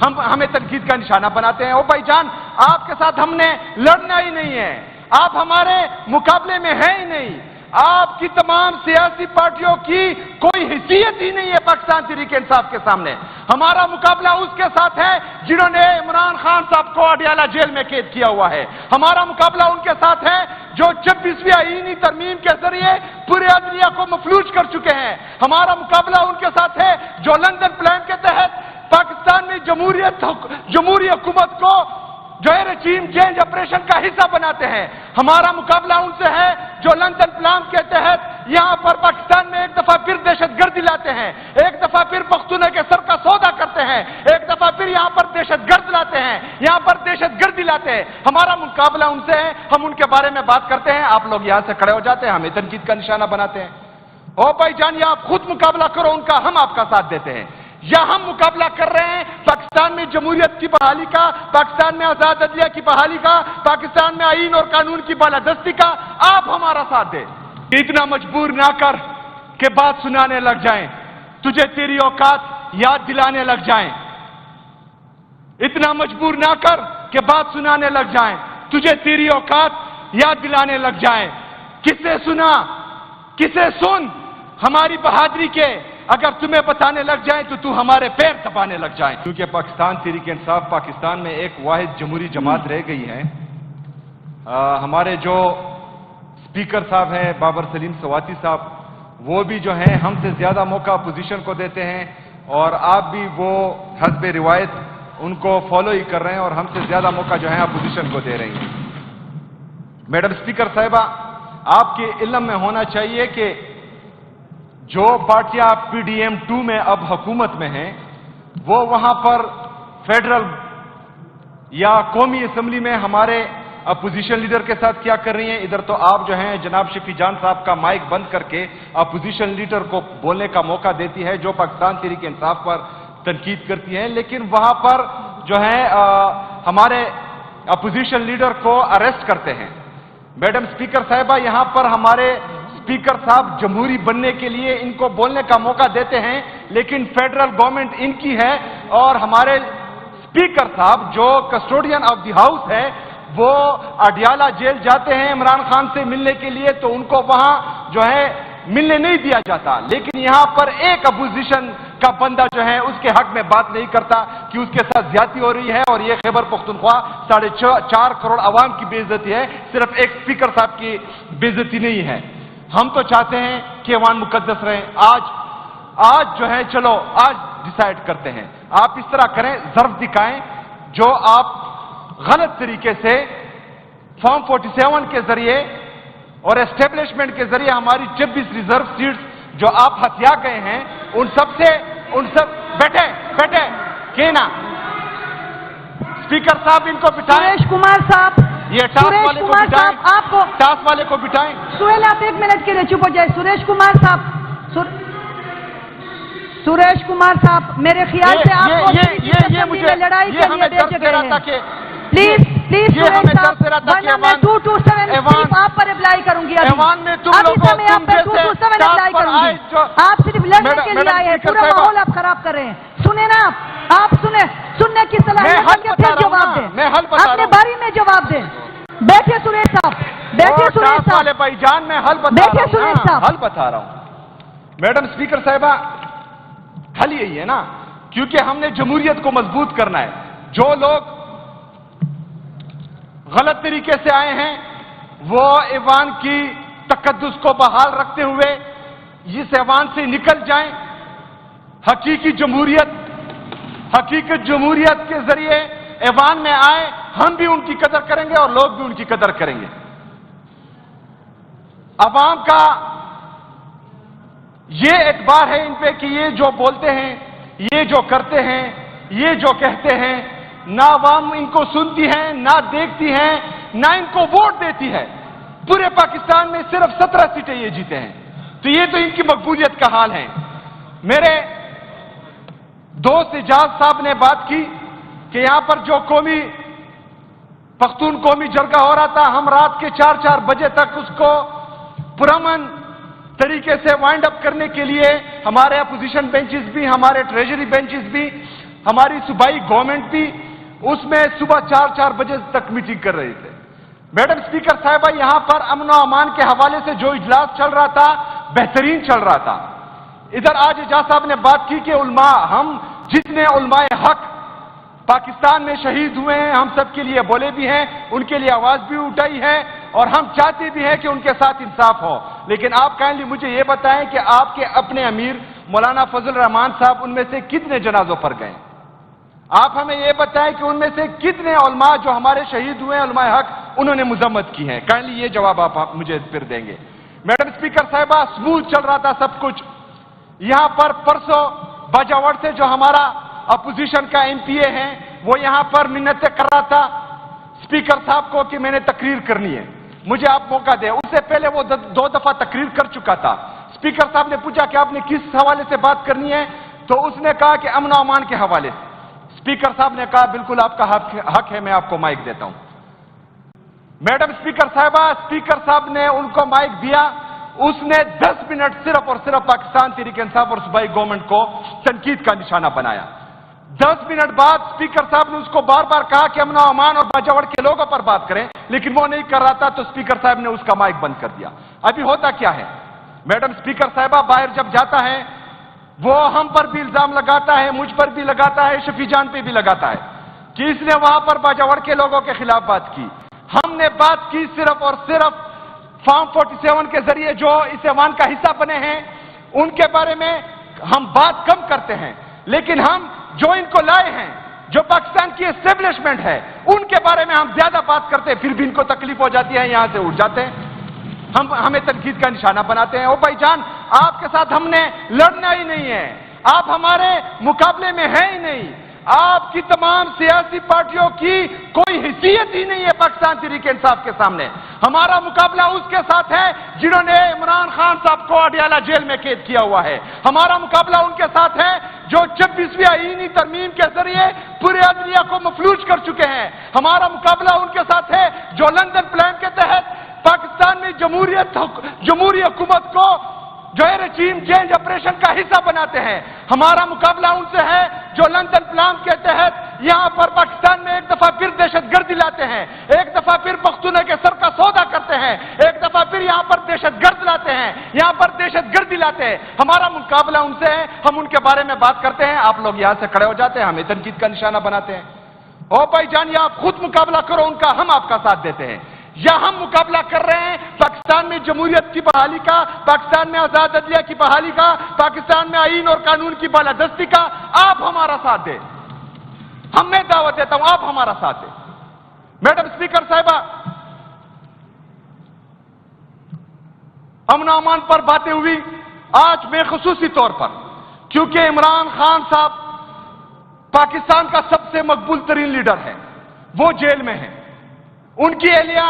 ہمیں تنقید کا نشانہ بناتے ہیں. او بھائی جان، آپ کے ساتھ ہم نے لڑنا ہی نہیں ہے، آپ ہمارے مقابلے میں ہیں ہی نہیں. آپ کی تمام سیاسی پارٹیوں کی کوئی حیثیت ہی نہیں ہے پاکستان تحریک انصاف کے سامنے. ہمارا مقابلہ اس کے ساتھ ہے جنہوں نے عمران خان صاحب کو اڈیالہ جیل میں قید کیا ہوا ہے. ہمارا مقابلہ ان کے ساتھ ہے جو 26ویں آئینی ترمیم کے ذریعے پورے عدلیہ کو مفلوج کر چکے ہیں. ہمارا مقابلہ ان کے ساتھ ہے جو لندن پلان کے تحت پاکستان میں جمہوری حکومت کو جو ہے رجیم چینج آپریشن کا حصہ بناتے ہیں. ہمارا مقابلہ ان سے ہے جو لندن پلان کے تحت یہاں پر پاکستان میں ایک دفعہ پھر دہشت گردی لاتے ہیں، ایک دفعہ پھر پختونوں کے سر کا سودا کرتے ہیں، ایک دفعہ پھر یہاں پر دہشت گرد لاتے ہیں، یہاں پر دہشت گردی لاتے ہیں. ہمارا مقابلہ ان سے ہے، ہم ان کے بارے میں بات کرتے ہیں، آپ لوگ یہاں سے کھڑے ہو جاتے ہیں، ہمیں تنقید کا نشانہ بناتے ہیں. او بھائی جان، یا آپ خود مقابلہ کرو ان کا، ہم آپ کا ساتھ دیتے ہیں، یا ہم مقابلہ کر رہے ہیں پاکستان میں جمہوریت کی بحالی کا، پاکستان میں آزاد عدلیہ کی بحالی کا، پاکستان میں آئین اور قانون کی بالادستی کا، آپ ہمارا ساتھ دیں. اتنا مجبور نہ کر کہ بات سنانے لگ جائیں، تجھے تیری اوقات یاد دلانے لگ جائیں. اتنا مجبور نہ کر کہ بات سنانے لگ جائیں، تجھے تیری اوقات یاد دلانے لگ جائیں. کسے سنا، کسے سن، ہماری بہادری کے اگر تمہیں بتانے لگ جائیں تو ہمارے پیر دبانے لگ جائیں. کیونکہ پاکستان تحریک انصاف پاکستان میں ایک واحد جمہوری جماعت رہ گئی ہے. ہمارے جو اسپیکر صاحب ہیں بابر سلیم سواتی صاحب، وہ بھی جو ہیں ہم سے زیادہ موقع اپوزیشن کو دیتے ہیں، اور آپ بھی وہ حسب روایت ان کو فالو ہی کر رہے ہیں اور ہم سے زیادہ موقع جو ہے اپوزیشن کو دے رہی ہیں. میڈم اسپیکر صاحبہ، آپ کے علم میں ہونا چاہیے کہ جو پارٹیاں پی ڈی ایم 2 میں اب حکومت میں ہیں، وہ وہاں پر فیڈرل یا قومی اسمبلی میں ہمارے اپوزیشن لیڈر کے ساتھ کیا کر رہی ہیں. ادھر تو آپ جو ہیں جناب شفیع جان صاحب کا مائک بند کر کے اپوزیشن لیڈر کو بولنے کا موقع دیتی ہے جو پاکستان تحریک انصاف پر تنقید کرتی ہیں، لیکن وہاں پر جو ہے ہمارے اپوزیشن لیڈر کو اریسٹ کرتے ہیں. میڈم اسپیکر صاحبہ، یہاں پر ہمارے اسپیکر صاحب جمہوری بننے کے لیے ان کو بولنے کا موقع دیتے ہیں، لیکن فیڈرل گورنمنٹ ان کی ہے اور ہمارے اسپیکر صاحب جو کسٹوڈین آف دی ہاؤس ہے وہ اڈیالہ جیل جاتے ہیں عمران خان سے ملنے کے لیے، تو ان کو وہاں جو ہے ملنے نہیں دیا جاتا. لیکن یہاں پر ایک اپوزیشن کا بندہ جو ہے اس کے حق میں بات نہیں کرتا کہ اس کے ساتھ زیادتی ہو رہی ہے، اور یہ خیبر پختونخوا 4.5 کروڑ عوام کی بے عزتی ہے، صرف ایک اسپیکر صاحب کی بے عزتی نہیں ہے. ہم تو چاہتے ہیں کہ ایوان مقدس رہیں. آج جو ہے چلو آج ڈیسائیڈ کرتے ہیں، آپ اس طرح کریں، ظرف دکھائیں جو آپ غلط طریقے سے فارم 47 کے ذریعے اور اسٹیبلشمنٹ کے ذریعے ہماری 26 ریزرو سیٹس جو آپ ہتھیا گئے ہیں ان سب بیٹھے کہنا اسپیکر صاحب ان کو بٹھائیں. سریش کمار صاحب، یہ ٹاس والے کو بٹھائیں، آپ کو ٹاس والے کو بٹھائیں. سہیل آپ 1 منٹ کے لیے چپ ہو جائے. سریش کمار صاحب، سریش کمار صاحب، میرے خیال سے آپ کو لڑائی کے لیے دے چکے ہیں. پلیز سریش صاحب، ورنہ میں 227 آپ پر اپلائی کروں گی. ابھی سے میں آپ پر 227 اپلائی کروں گی. آپ صرف لڑنے کے لیے آئے ہیں، پورا ماحول آپ خراب کر رہے ہیں. سنیں نا آپ سننے کی صلاحیت رکھیں، پھر جواب دیں، اپنے باری میں جواب دیں. بیٹھے سریش صاحب، بیٹھے سریش صاحب بھائی جان، میں حل بتا رہا ہوں. میڈم اسپیکر صاحبہ، حل یہی ہے نا، کیونکہ ہم نے جمہوریت کو مضبوط کرنا ہے. جو لوگ غلط طریقے سے آئے ہیں وہ ایوان کی تقدس کو بحال رکھتے ہوئے اس ایوان سے نکل جائیں. حقیقی جمہوریت کے ذریعے ایوان میں آئے، ہم بھی ان کی قدر کریں گے اور لوگ بھی ان کی قدر کریں گے. عوام کا یہ اعتبار ہے ان پہ کہ یہ جو بولتے ہیں، یہ جو کرتے ہیں، یہ جو کہتے ہیں، نہ عوام ان کو سنتی ہے، نہ دیکھتی ہے، نہ ان کو ووٹ دیتی ہے. پورے پاکستان میں صرف 17 سیٹیں یہ جیتے ہیں، تو یہ تو ان کی مقبولیت کا حال ہے. میرے دوست اجاز صاحب نے بات کی کہ یہاں پر جو پختون قومی جرگہ ہو رہا تھا، ہم رات کے 4 بجے تک اس کو پرامن طریقے سے وائنڈ اپ کرنے کے لیے ہمارے اپوزیشن بینچز بھی، ہمارے ٹریجری بینچز بھی ہماری صوبائی گورنمنٹ بھی اس میں صبح 4 بجے تک میٹنگ کر رہے تھے. میڈم اسپیکر صاحبہ یہاں پر امن و امان کے حوالے سے جو اجلاس چل رہا تھا بہترین چل رہا تھا. ادھر آج اعجاز صاحب نے بات کی کہ علماء، ہم جتنے علماء حق پاکستان میں شہید ہوئے ہیں ہم سب کے لیے بولے بھی ہیں، ان کے لیے آواز بھی اٹھائی ہے اور ہم چاہتے بھی ہیں کہ ان کے ساتھ انصاف ہو. لیکن آپ کائنڈلی مجھے یہ بتائیں کہ آپ کے اپنے امیر مولانا فضل الرحمان صاحب ان میں سے کتنے جنازوں پر گئے؟ آپ ہمیں یہ بتائیں کہ ان میں سے کتنے علماء جو ہمارے شہید ہوئے ہیں علماء حق انہوں نے مذمت کی ہے؟ کائنڈلی یہ جواب آپ مجھے پھر دیں گے. میڈم اسپیکر صاحبہ اسموتھ چل رہا تھا سب کچھ. یہاں پر پرسوں باجاوڑ سے جو ہمارا اپوزیشن کا ایم پی اے ہے وہ یہاں پر منتیں کر رہا تھا اسپیکر صاحب کو کہ میں نے تقریر کرنی ہے، مجھے آپ موقع دیں. اس سے پہلے وہ 2 دفعہ تقریر کر چکا تھا. اسپیکر صاحب نے پوچھا کہ آپ نے کس حوالے سے بات کرنی ہے تو اس نے کہا کہ امن و امان کے حوالے سے. اسپیکر صاحب نے کہا بالکل آپ کا حق ہے، میں آپ کو مائک دیتا ہوں. میڈم اسپیکر صاحبہ اسپیکر صاحب نے ان کو مائک دیا، اس نے 10 منٹ صرف اور صرف پاکستان تحریک انصاف اور صوبائی گورنمنٹ کو تنقید کا نشانہ بنایا. 10 منٹ بعد اسپیکر صاحب نے اس کو بار بار کہا کہ امن و امان اور باجاوڑ کے لوگوں پر بات کریں، لیکن وہ نہیں کر رہا تھا تو اسپیکر صاحب نے اس کا مائک بند کر دیا. ابھی ہوتا کیا ہے میڈم اسپیکر صاحبہ، باہر جب جاتا ہے وہ ہم پر بھی الزام لگاتا ہے، مجھ پر بھی لگاتا ہے، شفیع جان پہ بھی لگاتا ہے کہ اس نے وہاں پر باجاوڑ کے لوگوں کے خلاف بات کی. ہم نے بات کی صرف اور صرف فارم 47 کے ذریعے جو اس ایوان کا حصہ بنے ہیں ان کے بارے میں ہم بات کم کرتے ہیں، لیکن ہم جو ان کو لائے ہیں، جو پاکستان کی اسٹیبلشمنٹ ہے، ان کے بارے میں ہم زیادہ بات کرتے ہیں. پھر بھی ان کو تکلیف ہو جاتی ہے، یہاں سے اٹھ جاتے ہیں، ہمیں تنقید کا نشانہ بناتے ہیں. او بھائی جان، آپ کے ساتھ ہم نے لڑنا ہی نہیں ہے، آپ ہمارے مقابلے میں ہیں ہی نہیں. آپ کی تمام سیاسی پارٹیوں کی کوئی حیثیت ہی نہیں ہے پاکستان تحریک انصاف کے سامنے. ہمارا مقابلہ اس کے ساتھ ہے جنہوں نے عمران خان صاحب کو اڈیالہ جیل میں قید کیا ہوا ہے. ہمارا مقابلہ ان کے ساتھ ہے جو 26ویں آئینی ترمیم کے ذریعے پورے عدلیہ کو مفلوج کر چکے ہیں. ہمارا مقابلہ ان کے ساتھ ہے جو لندن پلان کے تحت پاکستان میں جمہوری حکومت کو جو ہے رجیم چینج آپریشن کا حصہ بناتے ہیں. ہمارا مقابلہ ان سے ہے جو لندن پلان کے تحت یہاں پر پاکستان میں ایک دفعہ پھر دہشت گردی لاتے ہیں، ایک دفعہ پھر پختونوں کے سر کا سودا کرتے ہیں، ایک دفعہ پھر یہاں پر دہشت گرد لاتے ہیں، یہاں پر دہشت گردی لاتے ہیں. ہمارا مقابلہ ان سے ہے، ہم ان کے بارے میں بات کرتے ہیں، آپ لوگ یہاں سے کھڑے ہو جاتے ہیں، ہمیں تنقید کا نشانہ بناتے ہیں. او بھائی جان، یا آپ خود مقابلہ کرو ان کا، ہم آپ کا ساتھ دیتے ہیں. یا ہم مقابلہ کر رہے ہیں پاکستان میں جمہوریت کی بحالی کا، پاکستان میں آزاد عدلیہ کی بحالی کا، پاکستان میں آئین اور قانون کی بالادستی کا. آپ ہمارا ساتھ دیں، میں دعوت دیتا ہوں آپ ہمارا ساتھ دیں. میڈم اسپیکر صاحبہ، امن و امان پر باتیں ہوئی. آج میں خصوصی طور پر کیونکہ عمران خان صاحب پاکستان کا سب سے مقبول ترین لیڈر ہے، وہ جیل میں ہیں، ان کی اہلیہ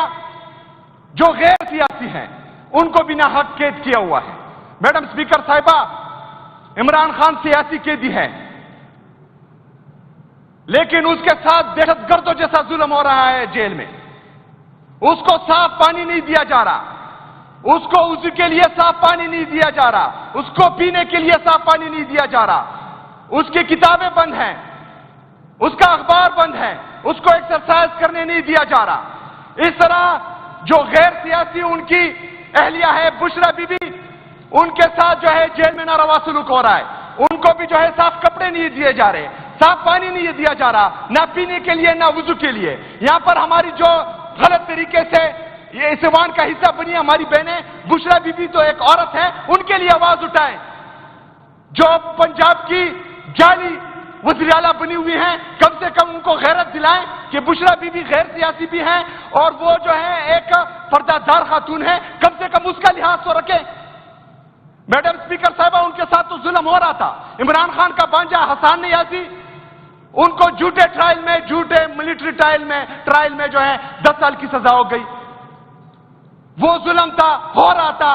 جو غیر سیاسی ہیں ان کو بنا حق قید کیا ہوا ہے. میڈم اسپیکر صاحبہ، عمران خان سیاسی قیدی ہے لیکن اس کے ساتھ دہشت گردوں جیسا ظلم ہو رہا ہے جیل میں. اس کو صاف پانی نہیں دیا جا رہا، اس کو وضو کے لیے صاف پانی نہیں دیا جا رہا، اس کو پینے کے لیے صاف پانی نہیں دیا جا رہا، اس کی کتابیں بند ہیں، اس کا اخبار بند ہے، اس کو ایکسرسائز کرنے نہیں دیا جا رہا. اس طرح جو غیر سیاسی ان کی اہلیہ ہے بشرا بی بی، ان کے ساتھ جو ہے جیل میں ناروا سلوک ہو رہا ہے. ان کو بھی جو ہے صاف کپڑے نہیں دیے جا رہے، صاف پانی نہیں دیا جا رہا، نہ پینے کے لیے نہ وضو کے لیے. یہاں پر ہماری جو غلط طریقے سے یہ اس ایوان کا حصہ بنی ہماری بہنیں، بشرا بی بی تو ایک عورت ہے، ان کے لیے آواز اٹھائیں. جو پنجاب کی جعلی وزیر اعلیٰ بنی ہوئی ہیں، کم سے کم ان کو غیرت دلائیں کہ بشرا بی بی غیر سیاسی بھی ہیں اور وہ جو ہے ایک پردہ دار خاتون ہے، کم سے کم اس کا لحاظ تو رکھیں. میڈم اسپیکر صاحبہ، ان کے ساتھ تو ظلم ہو رہا تھا. عمران خان کا بانجا حسان نیازی، ان کو جھوٹے ٹرائل میں، جھوٹے ملٹری ٹرائل میں جو ہے 10 سال کی سزا ہو گئی. وہ ظلم تھا، ہو رہا تھا.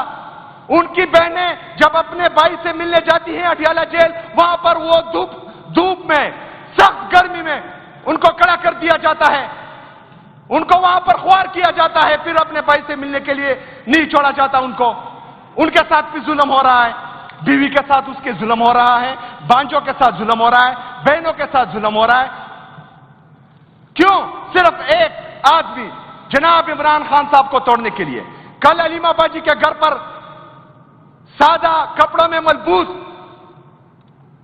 ان کی بہنیں جب اپنے بھائی سے ملنے جاتی ہیں اڈیالہ جیل، وہاں پر وہ دھوپ میں، سخت گرمی میں ان کو کھڑا کر دیا جاتا ہے، ان کو وہاں پر خوار کیا جاتا ہے، پھر اپنے بھائی سے ملنے کے لیے نہیں چھوڑا جاتا ان کو. ان کے ساتھ بھی ظلم ہو رہا ہے، بیوی کے ساتھ اس کے ظلم ہو رہا ہے، بانجوں کے ساتھ ظلم ہو رہا ہے. بہنوں کے ساتھ ظلم ہو رہا ہے؟ کیوں صرف ایک آدمی جناب عمران خان صاحب کو توڑنے کے لیے؟ کل علیمہ باجی کے گھر پر سادہ کپڑوں میں ملبوس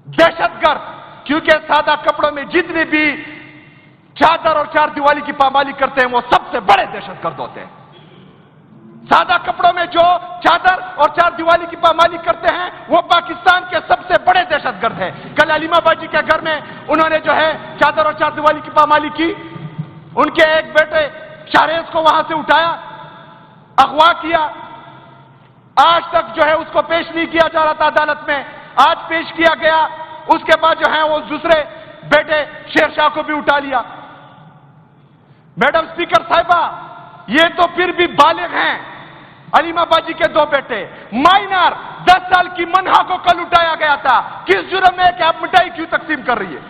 دہشت گرد، کیونکہ سادہ کپڑوں میں جتنے بھی چادر اور چار دیوالی کی پامالی کرتے ہیں وہ سب سے بڑے دہشت گرد ہوتے ہیں۔ سادہ کپڑوں میں جو چادر اور چار دیوالی کی پامالی کرتے ہیں وہ پاکستان کے سب سے بڑے دہشت گرد ہیں۔ کل علیمہ باجی کے گھر میں انہوں نے جو ہے چادر اور چار دیوالی کی پامالی کی، ان کے ایک بیٹے شاہریز کو وہاں سے اٹھایا، اغوا کیا، آج تک جو ہے اس کو پیش نہیں کیا جا رہا تھا عدالت میں، آج پیش کیا گیا۔ اس کے بعد جو ہے وہ دوسرے بیٹے شیر شاہ کو بھی اٹھا لیا۔ میڈم اسپیکر صاحبہ، یہ تو پھر بھی بالغ ہیں، علیمہ باجی کے دو بیٹے، مائنر 10 سال کی منہا کو کل اٹھایا گیا تھا، کس جرم میں کہ آپ مٹائی کیوں تقسیم کر رہی ہے؟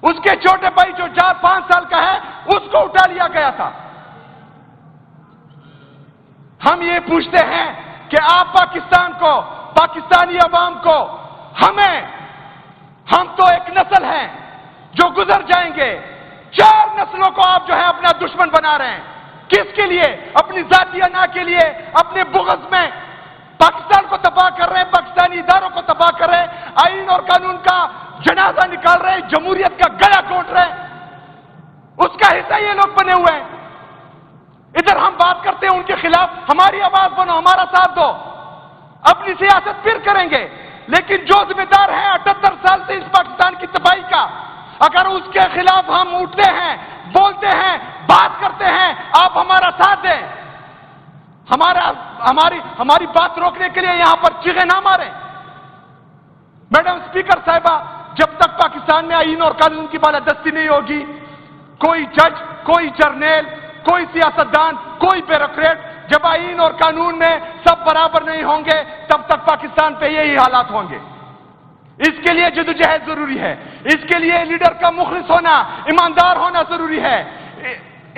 اس کے چھوٹے بھائی جو 5 سال کا ہے اس کو اٹھا لیا گیا تھا۔ ہم یہ پوچھتے ہیں کہ آپ پاکستان کو، پاکستانی عوام کو، ہم تو ایک نسل ہیں جو گزر جائیں گے، 4 نسلوں کو آپ جو ہے اپنا دشمن بنا رہے ہیں۔ کس کے لیے؟ اپنی ذاتی انا کے لیے، اپنے بغض میں پاکستان کو تباہ کر رہے ہیں، پاکستانی اداروں کو تباہ کر رہے ہیں، آئین اور قانون کا جنازہ نکال رہے ہیں، جمہوریت کا گلا گھونٹ رہے ہیں، اس کا حصہ یہ لوگ بنے ہوئے ہیں۔ ادھر ہم بات کرتے ہیں ان کے خلاف، ہماری آواز بنو، ہمارا ساتھ دو، اپنی سیاست پھر کریں گے، لیکن جو ذمہ دار ہے 78 سال سے اس پاکستان کی تباہی کا، اگر اس کے خلاف ہم اٹھتے ہیں، بولتے ہیں، بات کرتے ہیں، آپ ہمارا ساتھ دیں، ہماری بات روکنے کے لیے یہاں پر چیخیں نہ ماریں۔ میڈم اسپیکر صاحبہ، جب تک پاکستان میں آئین اور قانون کی بالادستی نہیں ہوگی، کوئی جج، کوئی جرنیل، کوئی سیاستدان، کوئی بیوروکریٹ، جب آئین اور قانون میں سب برابر نہیں ہوں گے تب تک پاکستان پہ یہی حالات ہوں گے۔ اس کے لیے جدوجہد ضروری ہے، اس کے لیے لیڈر کا مخلص ہونا، ایماندار ہونا ضروری ہے،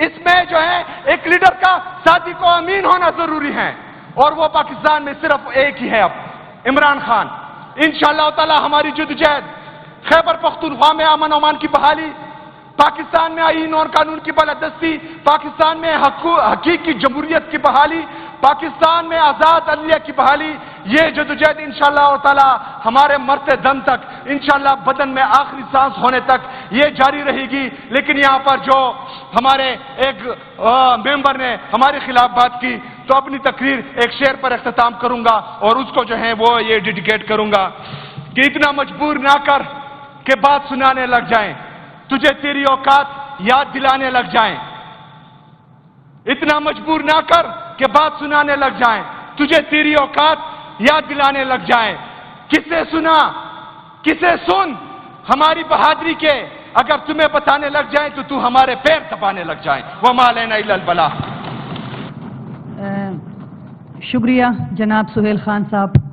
اس میں جو ہے ایک لیڈر کا صادق و امین ہونا ضروری ہے، اور وہ پاکستان میں صرف ایک ہی ہے اب، عمران خان۔ انشاءاللہ تعالی ہماری جدوجہد خیبر پختونخوا میں امن و امان کی بحالی، پاکستان میں آئین اور قانون کی بالادستی، پاکستان میں حقیقی جمہوریت کی بحالی، پاکستان میں آزاد عدلیہ کی بحالی، یہ جدوجہد انشاءاللہ تعالی ہمارے مرتے دم تک، انشاءاللہ بدن میں آخری سانس ہونے تک یہ جاری رہے گی۔ لیکن یہاں پر جو ہمارے ایک ممبر نے ہمارے خلاف بات کی، تو اپنی تقریر ایک شعر پر اختتام کروں گا اور اس کو جو ہے وہ یہ ڈیڈیکیٹ کروں گا کہ اتنا مجبور نہ کر کہ بات سنانے لگ جائیں، تجھے تیری اوقات یاد دلانے لگ جائیں، اتنا مجبور نہ کر کہ بات سنانے لگ جائیں، تجھے تیری اوقات یاد دلانے لگ جائیں، کسے سن ہماری بہادری کے، اگر تمہیں بتانے لگ جائیں تو ہمارے پیر دبانے لگ جائیں۔ وما علینا الا البلاغ۔ شکریہ جناب سہیل خان صاحب۔